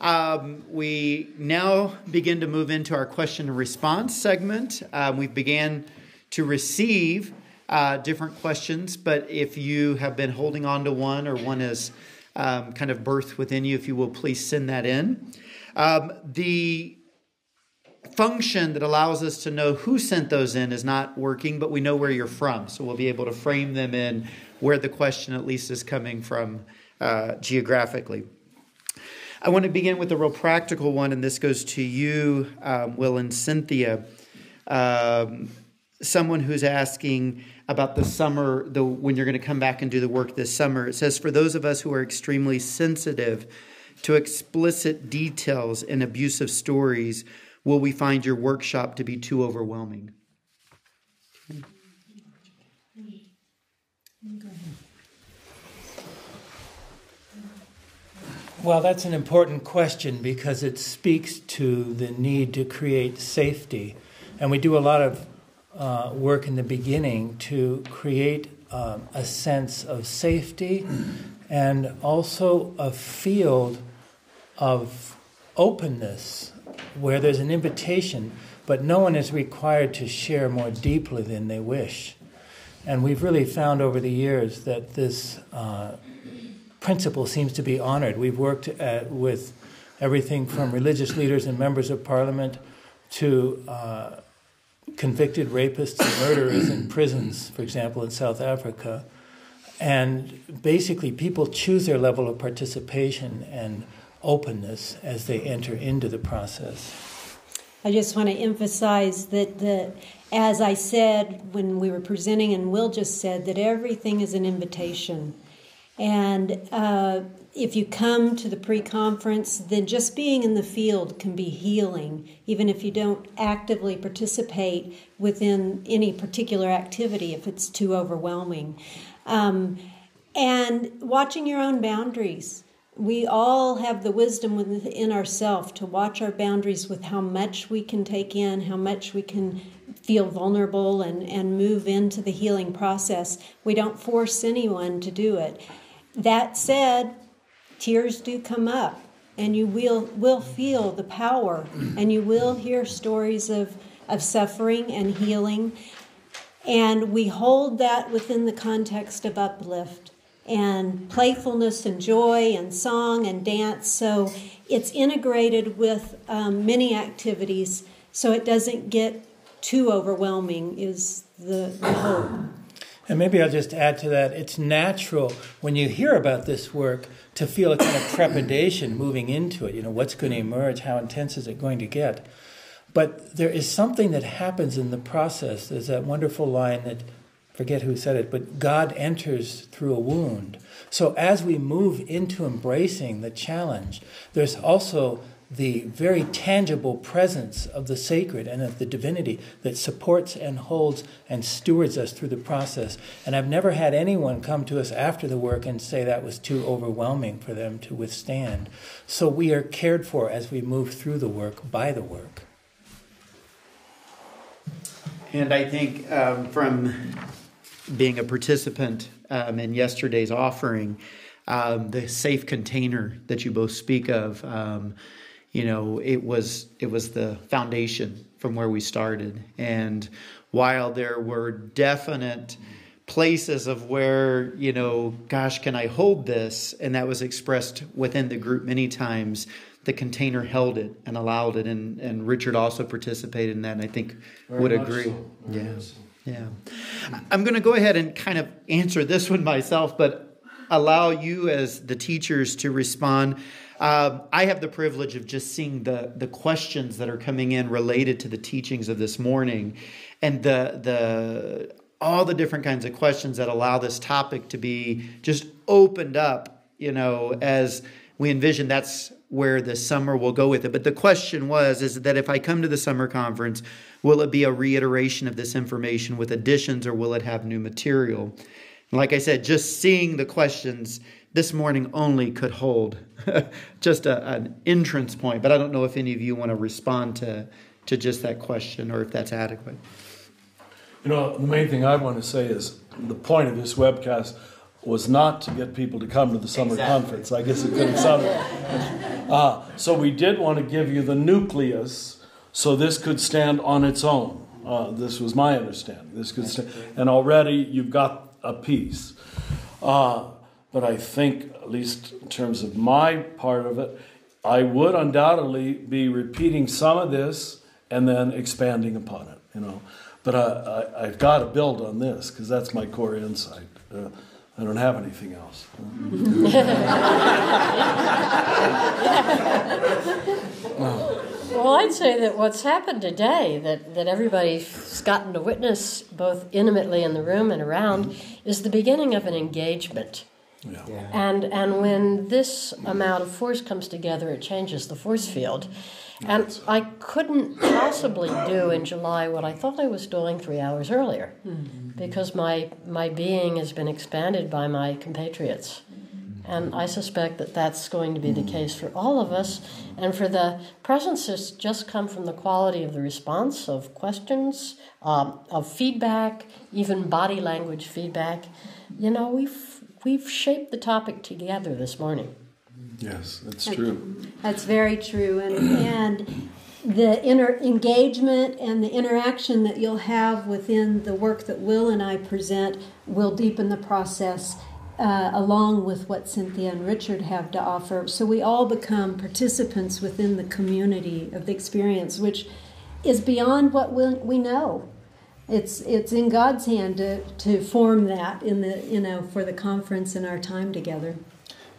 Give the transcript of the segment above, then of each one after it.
We now begin to move into our question and response segment. We began to receive different questions, but if you have been holding on to one or one is kind of birthed within you, if you will, please send that in. The function that allows us to know who sent those in is not working, but we know where you're from, so we'll be able to frame them in where the question at least is coming from geographically. I want to begin with a real practical one, and this goes to you, Will and Cynthia. Someone who's asking about the summer, when you're going to come back and do the work this summer. It says, for those of us who are extremely sensitive to explicit details and abusive stories, will we find your workshop to be too overwhelming? Well, that's an important question because it speaks to the need to create safety. And we do a lot of work in the beginning to create a sense of safety and also a field of openness where there's an invitation, but no one is required to share more deeply than they wish. And we've really found over the years that this principle seems to be honored. We've worked with everything from religious leaders and members of parliament to convicted rapists and murderers in prisons, for example, in South Africa. And basically, people choose their level of participation and openness as they enter into the process. I just want to emphasize that as I said when we were presenting, and Will just said, that everything is an invitation. And if you come to the pre-conference, then just being in the field can be healing, even if you don't actively participate within any particular activity, if it's too overwhelming. And watching your own boundaries. We all have the wisdom within ourselves to watch our boundaries with how much we can take in, how much we can feel vulnerable and move into the healing process. We don't force anyone to do it. That said, tears do come up, and you will feel the power, and you will hear stories of suffering and healing. And we hold that within the context of uplift and playfulness and joy and song and dance. So it's integrated with many activities, so it doesn't get too overwhelming is the hope. And maybe I'll just add to that, it's natural when you hear about this work to feel a kind of trepidation moving into it. You know, what's going to emerge? How intense is it going to get? But there is something that happens in the process. There's that wonderful line that, forget who said it, but God enters through a wound. So as we move into embracing the challenge, there's also the very tangible presence of the sacred and of the divinity that supports and holds and stewards us through the process. And I've never had anyone come to us after the work and say that was too overwhelming for them to withstand. So we are cared for as we move through the work by the work. And I think from being a participant in yesterday's offering, the safe container that you both speak of, it was the foundation from where we started. And while there were definite places of where, gosh, can I hold this? And that was expressed within the group many times, the container held it and allowed it. And Richard also participated in that, and I think would agree. So. Yeah. I'm going to go ahead and kind of answer this one myself, but allow you as the teachers to respond. I have the privilege of just seeing the questions that are coming in related to the teachings of this morning, and all the different kinds of questions that allow this topic to be just opened up, as we envision that's where the summer will go with it. But the question is that if I come to the summer conference, will it be a reiteration of this information with additions, or will it have new material? And like I said, just seeing the questions this morning only could hold just an entrance point. But I don't know if any of you want to respond to just that question or if that's adequate. The main thing I want to say is the point of this webcast was not to get people to come to the summer conference. I guess it could have sounded. So we did want to give you the nucleus so this could stand on its own. This was my understanding. This could stand, and already you've got a piece. But I think, at least in terms of my part of it, I would undoubtedly be repeating some of this and then expanding upon it, But I've got to build on this because that's my core insight. I don't have anything else. Well, I'd say that what's happened today, that everybody's gotten to witness both intimately in the room and around, is the beginning of an engagement. Yeah. And when this amount of force comes together, it changes the force field. And I couldn't possibly do in July what I thought I was doing 3 hours earlier, because my being has been expanded by my compatriots. And I suspect that that's going to be the case for all of us. And for the presence has just come from the quality of the response, of questions, of feedback, even body language feedback. We've shaped the topic together this morning. Yes, that's true. That's very true. And the inner engagement and the interaction that you'll have within the work that Will and I present will deepen the process along with what Cynthia and Richard have to offer. So we all become participants within the community of the experience, which is beyond what we know. It's in God's hand to form that for the conference and our time together.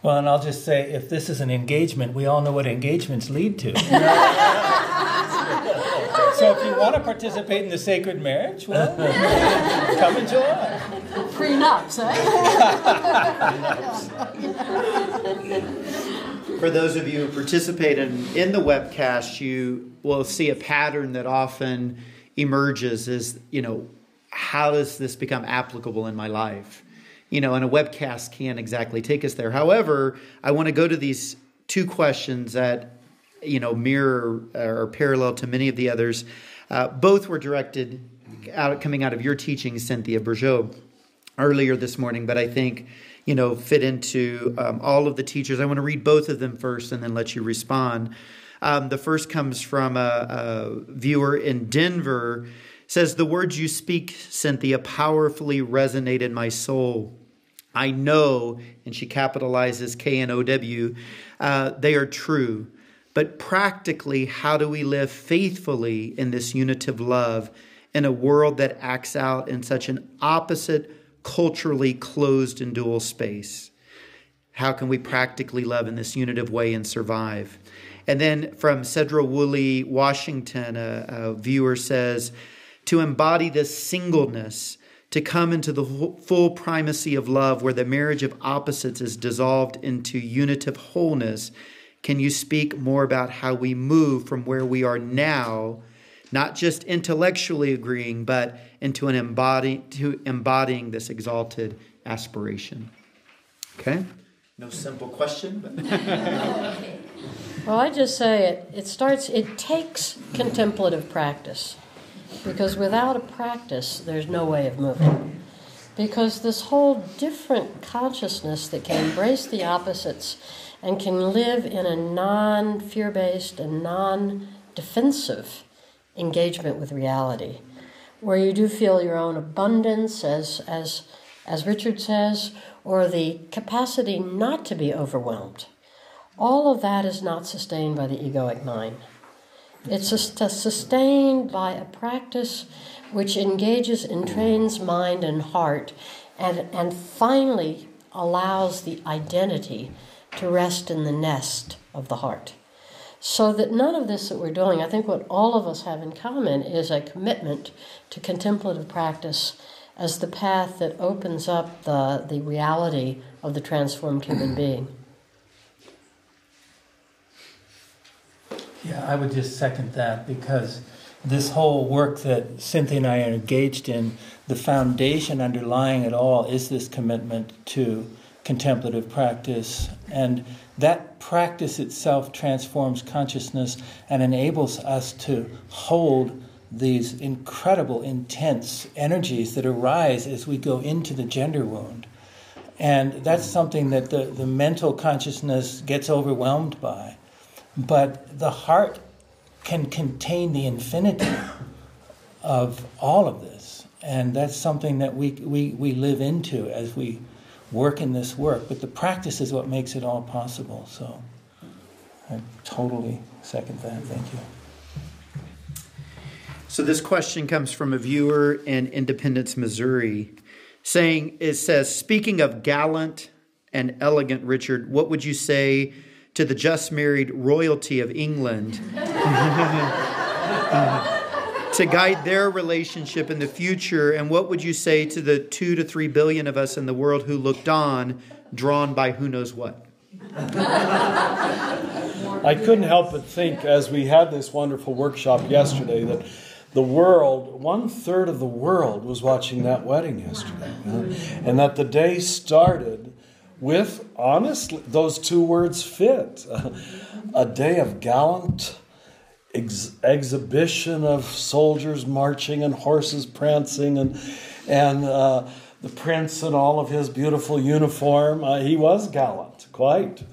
Well, and I'll just say, if this is an engagement, we all know what engagements lead to. So if you want to participate in the sacred marriage, well, come and join. Prenups, eh? For those of you who participate in the webcast, you will see a pattern that often emerges is, how does this become applicable in my life? And a webcast can't exactly take us there. However, I want to go to these two questions that, mirror or parallel to many of the others. Both were directed coming out of your teaching, Cynthia Bourgeau, earlier this morning, but I think, fit into all of the teachers. I want to read both of them first and then let you respond. The first comes from a viewer in Denver. Says, the words you speak, Cynthia, powerfully resonate in my soul. I know, and she capitalizes K-N-O-W, they are true. But practically, how do we live faithfully in this unitive love in a world that acts out in such an opposite, culturally closed and dual space? How can we practically love in this unitive way and survive? And then from Cedra Woolley, Washington, a viewer says, to embody this singleness, to come into the full primacy of love where the marriage of opposites is dissolved into unitive wholeness. Can you speak more about how we move from where we are now, not just intellectually agreeing, but into embodying this exalted aspiration? Okay? No simple question, but... Well, I just say it takes contemplative practice. Because without a practice, there's no way of moving. Because this whole different consciousness that can embrace the opposites and can live in a non-fear-based and non-defensive engagement with reality, where you do feel your own abundance, as Richard says, or the capacity not to be overwhelmed. All of that is not sustained by the egoic mind. It's sustained by a practice which engages and trains mind and heart and finally allows the identity to rest in the nest of the heart. So that none of this that we're doing, I think what all of us have in common is a commitment to contemplative practice as the path that opens up the reality of the transformed human being. Yeah, I would just second that, because this whole work that Cynthia and I are engaged in, the foundation underlying it all is this commitment to contemplative practice. And that practice itself transforms consciousness and enables us to hold these incredible, intense energies that arise as we go into the gender wound. And that's something that the mental consciousness gets overwhelmed by. But the heart can contain the infinity of all of this. And that's something that we live into as we work in this work. But the practice is what makes it all possible. So I totally second that. Thank you. So this question comes from a viewer in Independence, Missouri, it says, speaking of gallant and elegant, Richard, what would you say to the just married royalty of England to guide their relationship in the future? And what would you say to the 2 to 3 billion of us in the world who looked on, drawn by who knows what? I couldn't help but think, as we had this wonderful workshop yesterday, that the world, 1/3 of the world was watching that wedding yesterday. And that the day started with, honestly, those two words fit. A day of gallant exhibition of soldiers marching and horses prancing and the prince in all of his beautiful uniform. He was gallant, quite.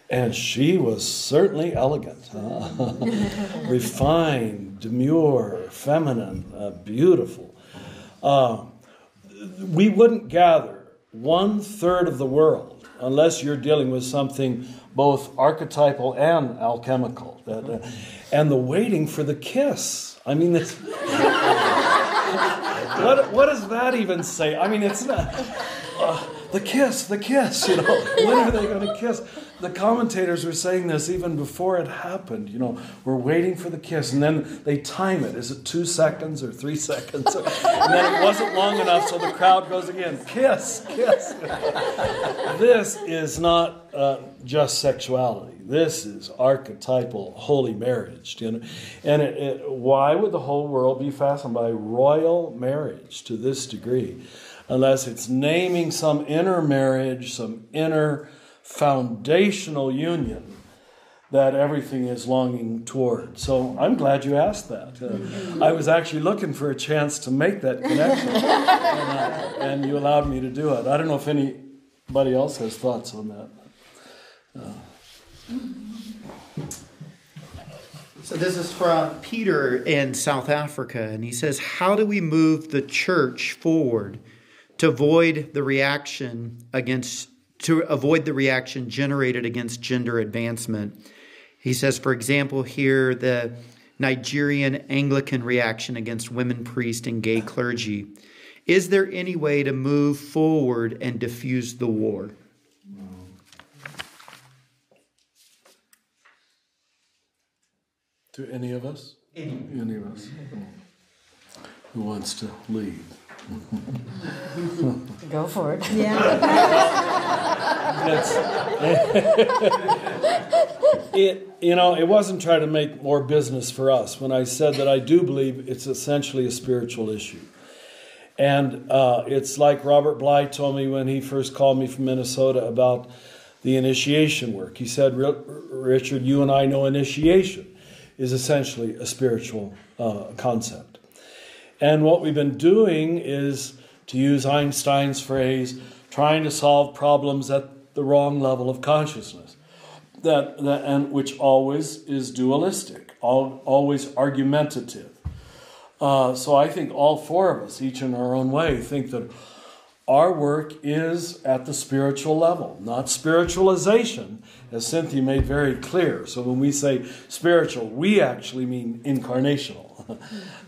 And she was certainly elegant, refined, demure, feminine, beautiful. We wouldn't gather 1/3 of the world unless you're dealing with something both archetypal and alchemical. And the waiting for the kiss. I mean, it's, what does that even say? I mean, it's not... the kiss, when are they going to kiss? The commentators were saying this even before it happened. We're waiting for the kiss, and then they time it. Is it 2 seconds or 3 seconds? And then it wasn't long enough, so the crowd goes again, kiss. This is not just sexuality. This is archetypal holy marriage. And why would the whole world be fascinated by royal marriage to this degree? Unless it's naming some inner marriage, some inner foundational union that everything is longing toward. So I'm glad you asked that. I was actually looking for a chance to make that connection, and you allowed me to do it. I don't know if anybody else has thoughts on that. So this is from Peter in South Africa, and he says, how do we move the church forward to avoid the reaction generated against gender advancement? He says, for example, here, the Nigerian Anglican reaction against women priests and gay clergy. Is there any way to move forward and diffuse the war? To any of us? Any of us. Who wants to lead? Go for it. Yeah. It wasn't trying to make more business for us when I said that I do believe it's essentially a spiritual issue. And it's like Robert Bly told me when he first called me from Minnesota about the initiation work. He said, Richard, you and I know initiation is essentially a spiritual concept. And what we've been doing is, to use Einstein's phrase, trying to solve problems at the wrong level of consciousness, and which always is dualistic, always argumentative. So I think all four of us, each in our own way, think that our work is at the spiritual level, not spiritualization, as Cynthia made very clear. So when we say spiritual, we actually mean incarnational,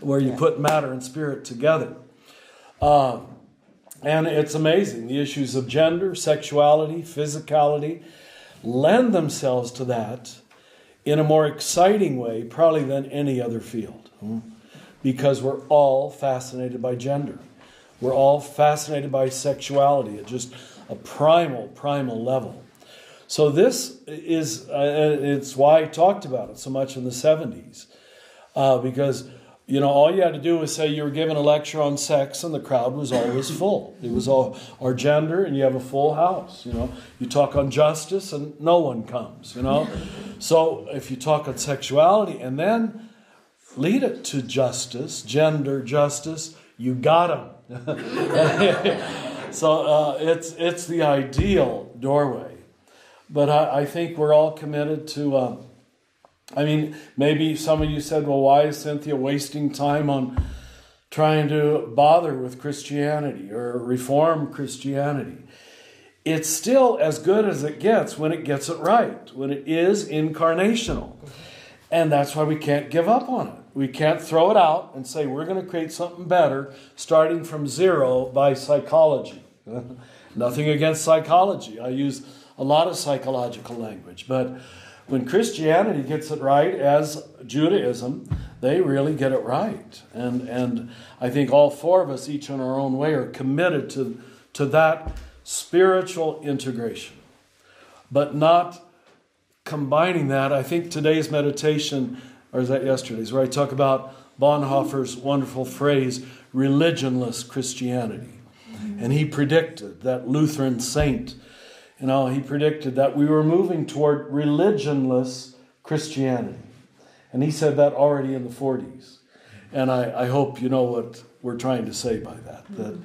where you put matter and spirit together. And it's amazing. The issues of gender, sexuality, physicality lend themselves to that in a more exciting way, probably than any other field. Because we're all fascinated by gender. We're all fascinated by sexuality at just a primal level. So this is, it's why I talked about it so much in the 70s. Because, all you had to do was say you were giving a lecture on sex and the crowd was always full. It was all our gender and you have a full house, You talk on justice and no one comes, So if you talk on sexuality and then lead it to justice, gender justice, you got them. So it's the ideal doorway. But I think we're all committed to I mean, maybe some of you said, well, why is Cynthia wasting time on trying to bother with Christianity or reform Christianity? It's still as good as it gets when it gets it right, when it is incarnational. And that's why we can't give up on it. We can't throw it out and say we're going to create something better starting from zero by psychology. Nothing against psychology. I use a lot of psychological language. But when Christianity gets it right, as Judaism, they really get it right. And I think all four of us, each in our own way, are committed to that spiritual integration. But not combining that. I think today's meditation, or is that yesterday's, where I talk about Bonhoeffer's wonderful phrase, religionless Christianity. And he predicted, that Lutheran saint, he predicted that we were moving toward religionless Christianity. And he said that already in the 40s. And I hope you know what we're trying to say by that. That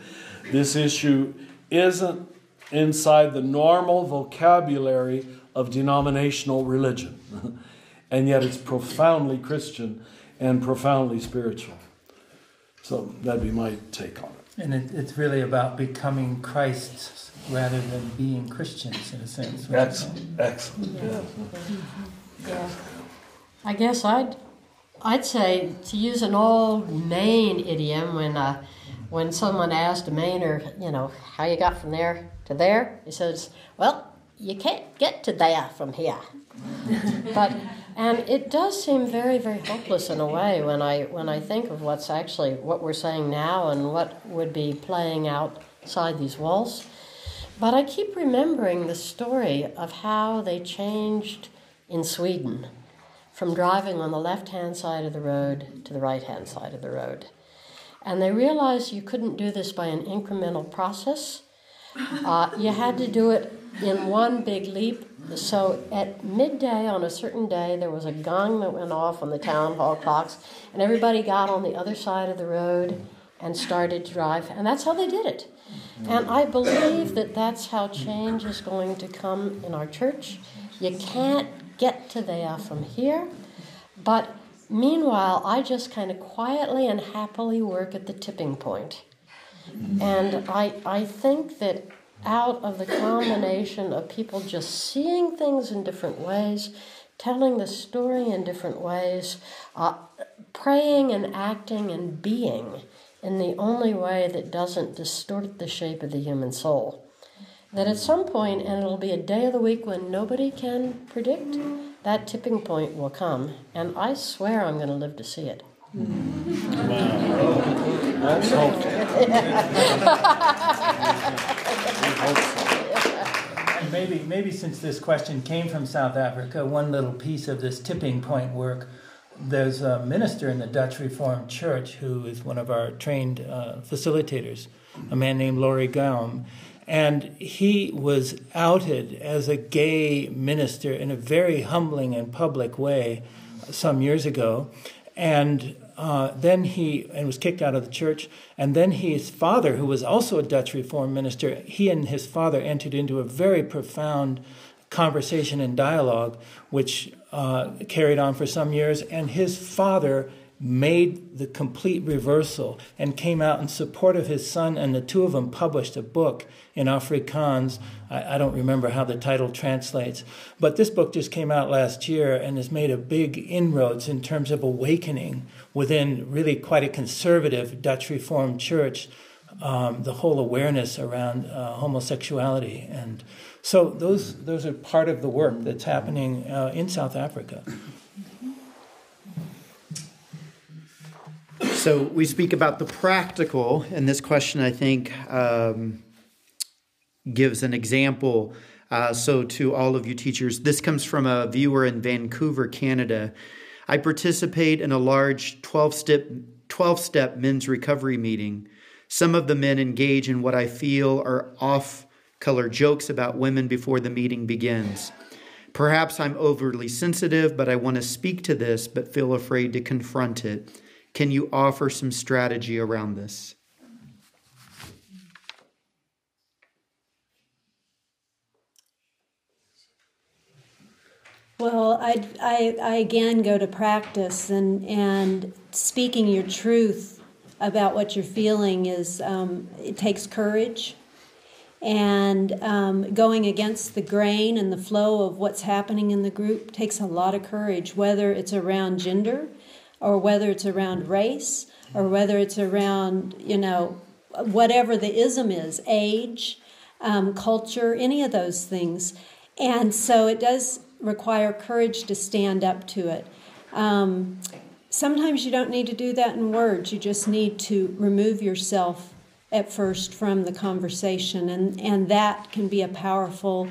this issue isn't inside the normal vocabulary of denominational religion. And yet it's profoundly Christian and profoundly spiritual. So that'd be my take on it. And it's really about becoming Christ's rather than being Christians, in a sense. Right? Excellent. Yeah. I guess I'd say, to use an old Maine idiom, when someone asked a Mainer, how you got from there to there, he says, well, you can't get to there from here. And it does seem very, very hopeless in a way when I think of what we're saying now and what would be playing outside these walls. But I keep remembering the story of how they changed in Sweden from driving on the left-hand side of the road to the right-hand side of the road. And they realized you couldn't do this by an incremental process. You had to do it in one big leap. So at midday on a certain day, there was a gong that went off on the town hall clocks, and everybody got on the other side of the road and started to drive. And that's how they did it. And I believe that that's how change is going to come in our church. You can't get to there from here. But meanwhile, I just kind of quietly and happily work at the tipping point. And I think that out of the combination of people just seeing things in different ways, telling the story in different ways, praying and acting and being in the only way that doesn't distort the shape of the human soul, that at some point, and it'll be a day of the week when nobody can predict, that tipping point will come. And I swear I'm going to live to see it. Wow. That's hopeful. And maybe since this question came from South Africa, one little piece of this tipping point work, there's a minister in the Dutch Reformed Church who is one of our trained facilitators, a man named Laurie Gaum. And he was outed as a gay minister in a very humbling and public way some years ago. And then he was kicked out of the church. And then his father, who was also a Dutch Reformed minister, he and his father entered into a very profound conversation and dialogue, which carried on for some years. And his father made the complete reversal and came out in support of his son, and the two of them published a book in Afrikaans. I don't remember how the title translates, but this book just came out last year and has made a big inroads in terms of awakening within really quite a conservative Dutch Reformed church, the whole awareness around homosexuality. And so those are part of the work that's happening in South Africa. So we speak about the practical, and this question, I think, gives an example. So to all of you teachers, this comes from a viewer in Vancouver, Canada. I participate in a large 12-step men's recovery meeting. Some of the men engage in what I feel are off-color jokes about women before the meeting begins. Perhaps I'm overly sensitive, but I want to speak to this, but feel afraid to confront it. Can you offer some strategy around this? Well, I again go to practice, and speaking your truth about what you're feeling is, it takes courage. And going against the grain and the flow of what's happening in the group takes a lot of courage, whether it's around gender or whether it's around race or whether it's around, whatever the ism is, age, culture, any of those things. And so it does require courage to stand up to it. Sometimes you don't need to do that in words. You just need to remove yourself at first from the conversation, and that can be a powerful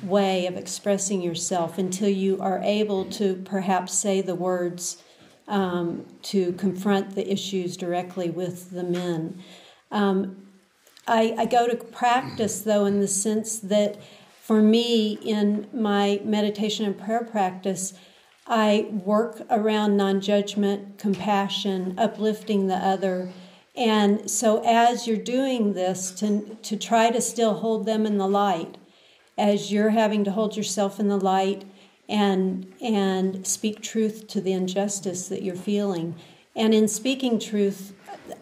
way of expressing yourself until you are able to perhaps say the words to confront the issues directly with the men. I go to practice, though, in the sense that for me, in my meditation and prayer practice, I work around non-judgment, compassion, uplifting the other. And so as you're doing this, to try to still hold them in the light, as you're having to hold yourself in the light and speak truth to the injustice that you're feeling. And in speaking truth,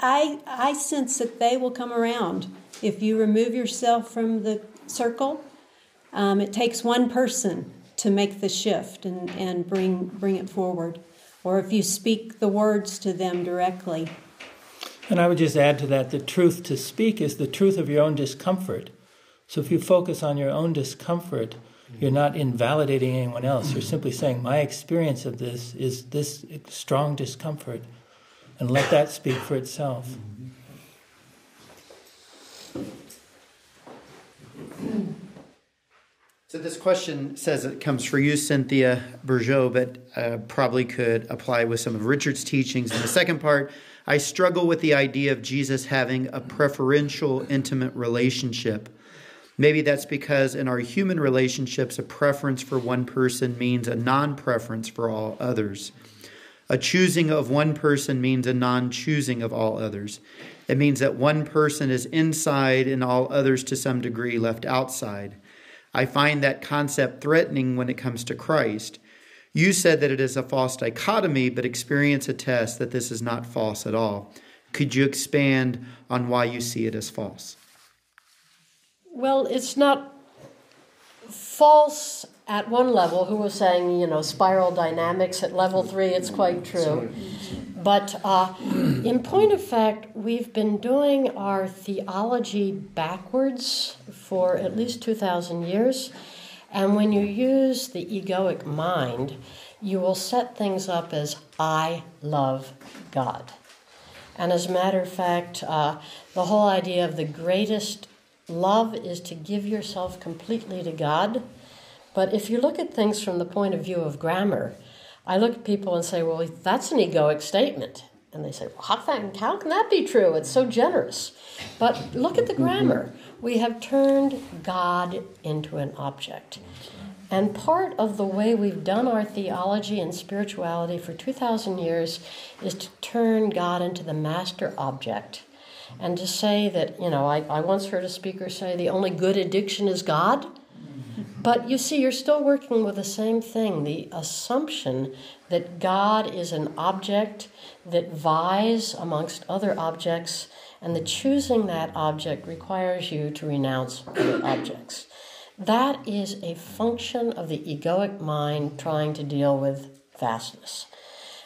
I sense that they will come around. If you remove yourself from the circle, it takes one person to make the shift and bring it forward. Or if you speak the words to them directly. And I would just add to that, the truth to speak is the truth of your own discomfort. So if you focus on your own discomfort, you're not invalidating anyone else. You're simply saying, my experience of this is this strong discomfort, and let that speak for itself. So this question says it comes for you, Cynthia Bourgeot, but probably could apply with some of Richard's teachings. In the second part, I struggle with the idea of Jesus having a preferential, intimate relationship. Maybe that's because in our human relationships, a preference for one person means a non-preference for all others. A choosing of one person means a non-choosing of all others. It means that one person is inside and all others to some degree left outside. I find that concept threatening when it comes to Christ. You said that it is a false dichotomy, but experience attests that this is not false at all. Could you expand on why you see it as false? Well, it's not false at one level. Who was saying, spiral dynamics at level 3, it's quite true. But in point of fact, we've been doing our theology backwards for at least 2,000 years. And when you use the egoic mind, you will set things up as, I love God. And as a matter of fact, the whole idea of the greatest love is to give yourself completely to God. But if you look at things from the point of view of grammar, I look at people and say, well, that's an egoic statement. And they say, well, how can that be true? It's so generous. But look at the grammar. We have turned God into an object. And part of the way we've done our theology and spirituality for 2,000 years is to turn God into the master object. And to say that, I once heard a speaker say the only good addiction is God. But you see, you're still working with the same thing, the assumption that God is an object that vies amongst other objects, and that choosing that object requires you to renounce other objects. That is a function of the egoic mind trying to deal with vastness.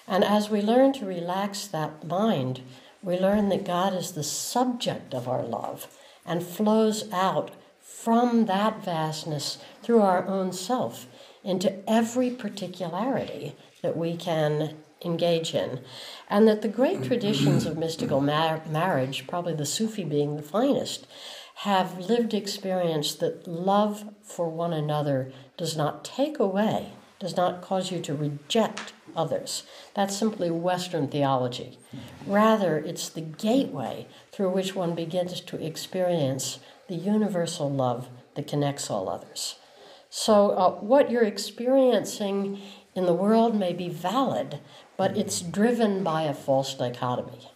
And as we learn to relax that mind, we learn that God is the subject of our love and flows out from that vastness through our own self into every particularity that we can engage in. And that the great traditions of mystical marriage, probably the Sufi being the finest, have lived experience that love for one another does not take away, does not cause you to reject others. That's simply Western theology. Rather, it's the gateway through which one begins to experience the universal love that connects all others. So what you're experiencing in the world may be valid, but it's driven by a false dichotomy.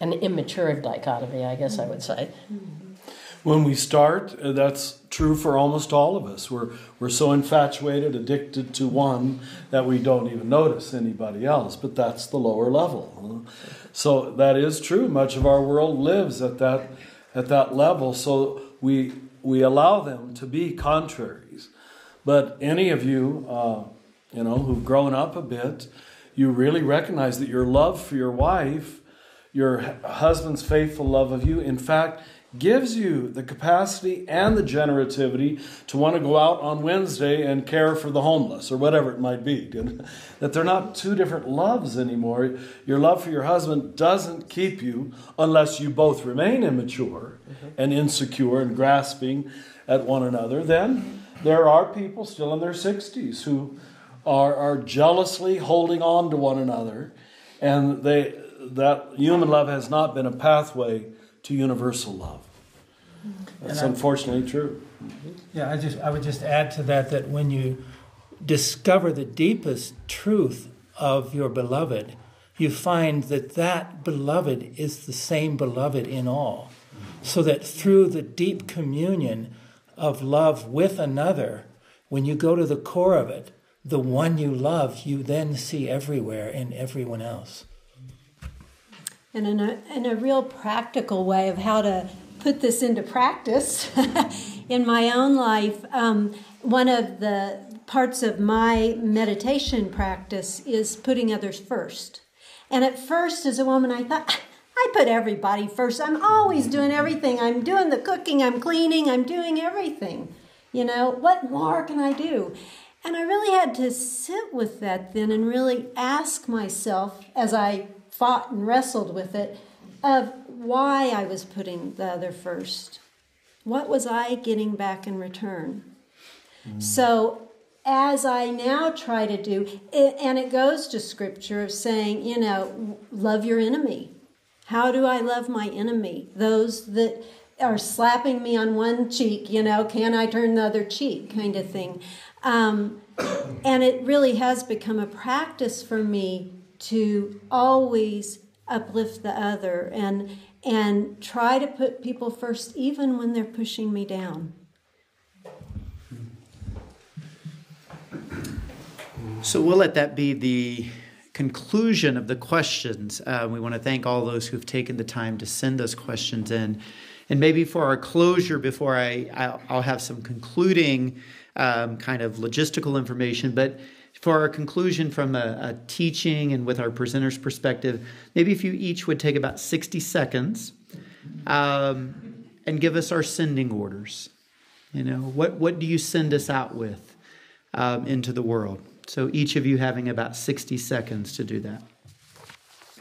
An immature dichotomy, I guess I would say. When we start, that's true for almost all of us. We're so infatuated, addicted to one, that we don't even notice anybody else. But that's the lower level. So that is true. Much of our world lives at that level. So we allow them to be contraries. But any of you, who've grown up a bit, you really recognize that your love for your wife, your husband's faithful love of you, in fact, gives you the capacity and the generativity to want to go out on Wednesday and care for the homeless or whatever it might be. That they're not two different loves anymore. Your love for your husband doesn't keep you unless you both remain immature and insecure and grasping at one another. Then there are people still in their 60s who are jealously holding on to one another, and that human love has not been a pathway to universal love. That's unfortunately true. Yeah, I would just add to that when you discover the deepest truth of your beloved, you find that beloved is the same beloved in all. So that through the deep communion of love with another, when you go to the core of it, the one you love, you then see everywhere in everyone else. And in a real practical way of how to put this into practice in my own life, one of the parts of my meditation practice is putting others first. And at first, as a woman, I thought, I put everybody first. I'm always doing everything. I'm doing the cooking, I'm cleaning, I'm doing everything. What more can I do? And I really had to sit with that then and really ask myself, as I fought and wrestled with it, of why I was putting the other first. What was I getting back in return? So as I now try to do, and it goes to scripture of saying, love your enemy. How do I love my enemy? Those that are slapping me on one cheek, can I turn the other cheek kind of thing. And it really has become a practice for me to always uplift the other and try to put people first even when they're pushing me down. So we'll let that be the conclusion of the questions. We want to thank all those who've taken the time to send those questions in. And maybe for our closure, before I'll have some concluding kind of logistical information, but for our conclusion from a teaching and with our presenter's perspective, maybe if you each would take about 60 seconds and give us our sending orders. What do you send us out with into the world? So each of you having about 60 seconds to do that.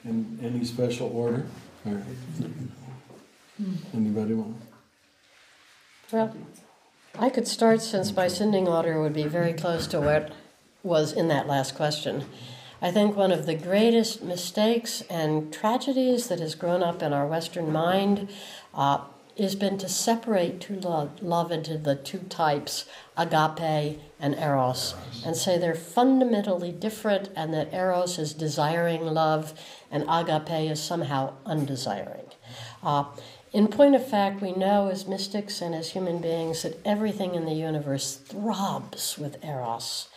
In any special order? Or anybody want? Well, I could start, since my sending order would be very close to what was in that last question. I think one of the greatest mistakes and tragedies that has grown up in our Western mind has been to separate love into the two types, agape and eros, and say they're fundamentally different, and that eros is desiring love and agape is somehow undesiring. In point of fact, we know as mystics and as human beings that everything in the universe throbs with eros,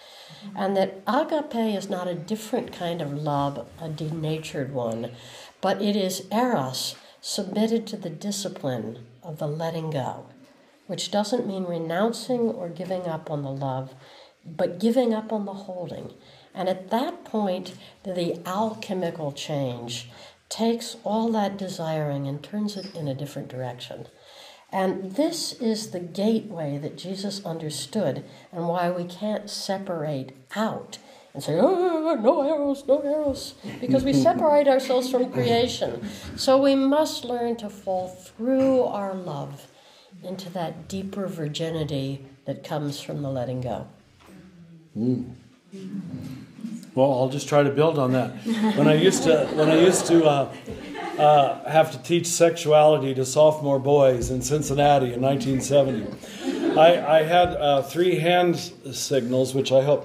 and that agape is not a different kind of love, a denatured one, but it is eros submitted to the discipline of the letting go, which doesn't mean renouncing or giving up on the love, but giving up on the holding. And at that point, the alchemical change takes all that desiring and turns it in a different direction. And this is the gateway that Jesus understood, and why we can't separate out and say, oh, no eros, because we separate ourselves from creation. So we must learn to fall through our love into that deeper virginity that comes from the letting go. Well, I'll just try to build on that. When I used to have to teach sexuality to sophomore boys in Cincinnati in 1970, I had 3 hand signals, which I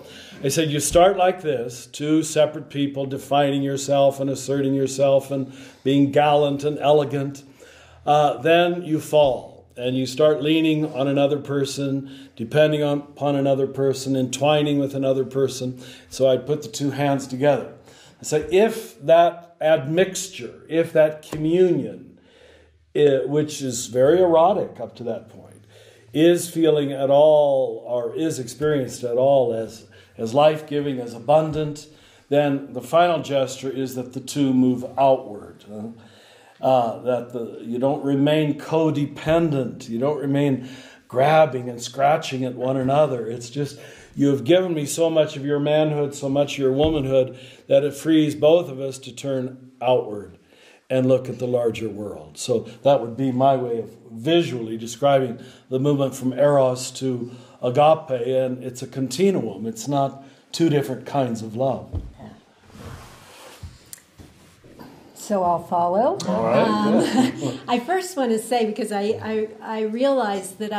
said, you start like this, 2 separate people defining yourself and asserting yourself and being gallant and elegant. Then you fall. and you start leaning on another person, depending upon another person, entwining with another person. So I'd put the two hands together. I say, if that admixture, if that communion, which is very erotic up to that point, is feeling at all, or is experienced at all as life-giving, as abundant, then the final gesture is that the two move outward. You don't remain codependent. You don't remain grabbing and scratching at one another. It's just, you have given me so much of your manhood, so much of your womanhood, that it frees both of us to turn outward and look at the larger world. So that would be my way of visually describing the movement from eros to agape, and it's a continuum. It's not two different kinds of love. So I'll follow. All right. I first want to say, because I realized that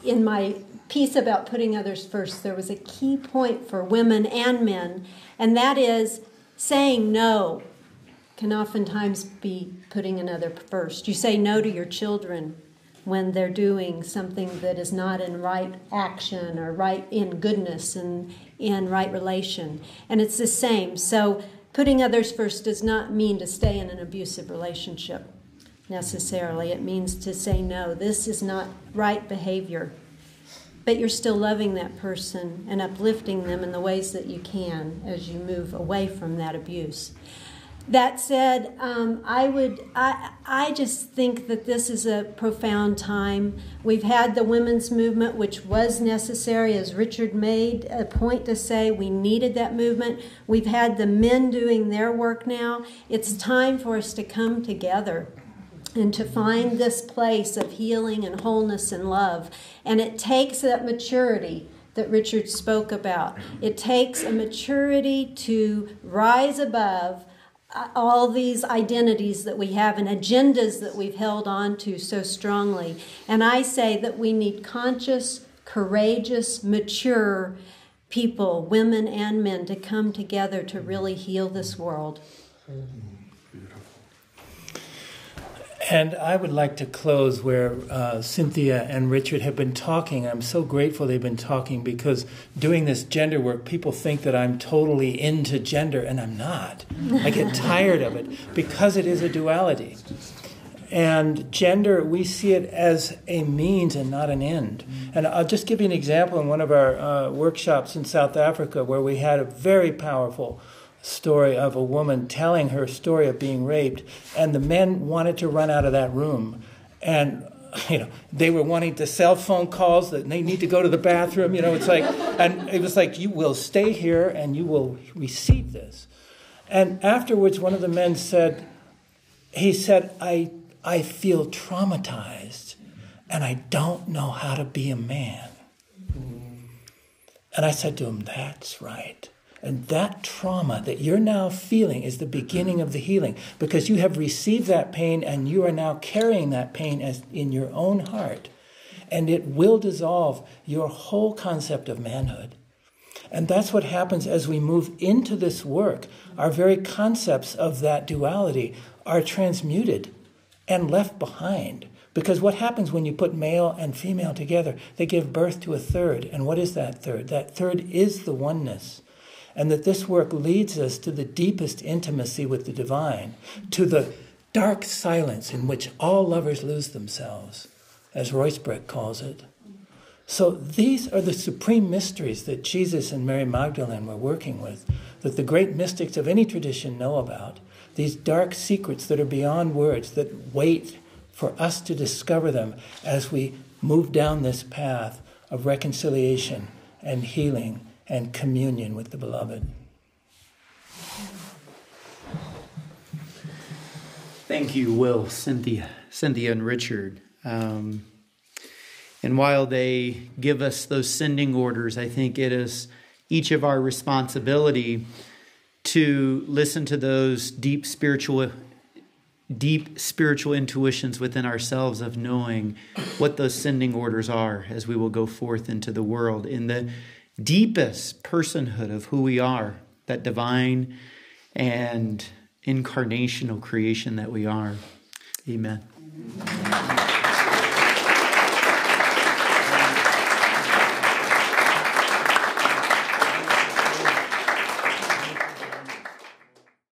in my piece about putting others first, there was a key point for women and men, and that is saying no can oftentimes be putting another first. You say no to your children when they're doing something that is not in right action or right in goodness and in right relation. And it's the same. So putting others first does not mean to stay in an abusive relationship necessarily. It means to say, no, this is not right behavior. But you're still loving that person and uplifting them in the ways that you can as you move away from that abuse. That said, I just think that this is a profound time. We've had the women's movement, which was necessary, as Richard made a point to say we needed that movement. We've had the men doing their work now. It's time for us to come together and to find this place of healing and wholeness and love. And it takes that maturity that Richard spoke about. It takes a maturity to rise above all these identities that we have and agendas that we've held on to so strongly. And I say that we need conscious, courageous, mature people, women and men, to come together to really heal this world. And I would like to close where Cynthia and Richard have been talking. I'm so grateful they've been talking, because doing this gender work, people think that I'm totally into gender, and I'm not. I get tired of it because it is a duality. And gender, we see it as a means and not an end. And I'll just give you an example in one of our workshops in South Africa, where we had a very powerful story of a woman telling her story of being raped, and the men wanted to run out of that room, and they were wanting to cell phone calls that they need to go to the bathroom. It's like, and it was like, you will stay here and you will receive this. And afterwards, one of the men said, I feel traumatized and I don't know how to be a man. And I said to him, that's right. And that trauma that you're now feeling is the beginning of the healing, because you have received that pain and you are now carrying that pain as in your own heart. And it will dissolve your whole concept of manhood. And that's what happens as we move into this work. Our very concepts of that duality are transmuted and left behind. Because what happens when you put male and female together? They give birth to a third. And what is that third? That third is the oneness. And that this work leads us to the deepest intimacy with the divine, to the dark silence in which all lovers lose themselves, as Brix calls it. So these are the supreme mysteries that Jesus and Mary Magdalene were working with, that the great mystics of any tradition know about, these dark secrets that are beyond words, that wait for us to discover them as we move down this path of reconciliation and healing and communion with the beloved. Thank you, Will, Cynthia, and Richard. And while they give us those sending orders, I think it is each of our responsibility to listen to those deep spiritual intuitions within ourselves of knowing what those sending orders are as we will go forth into the world in the deepest personhood of who we are, that divine and incarnational creation that we are. Amen.